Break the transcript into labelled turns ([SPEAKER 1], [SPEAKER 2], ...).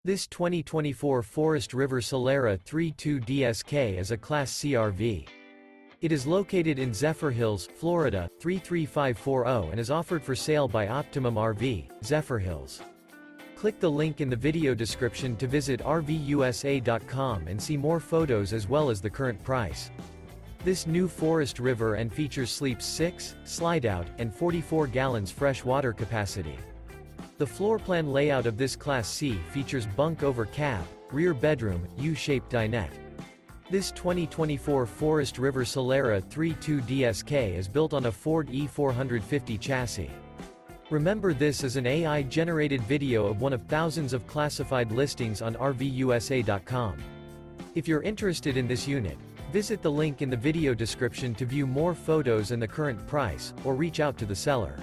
[SPEAKER 1] This 2024 Forest River Solera 3.2 DSK is a Class C RV. It is located in Zephyrhills, Florida, 33540 and is offered for sale by Optimum RV, Zephyrhills. Click the link in the video description to visit RVUSA.com and see more photos as well as the current price. This new Forest River and features sleeps 6, Slideout, and 44 gallons fresh water capacity. The floorplan layout of this Class C features bunk over cab, rear bedroom, U-shaped dinette. This 2024 Forest River Solera 3.2 DSK is built on a Ford E450 chassis. Remember, this is an AI-generated video of one of thousands of classified listings on RVUSA.com. If you're interested in this unit, visit the link in the video description to view more photos and the current price, or reach out to the seller.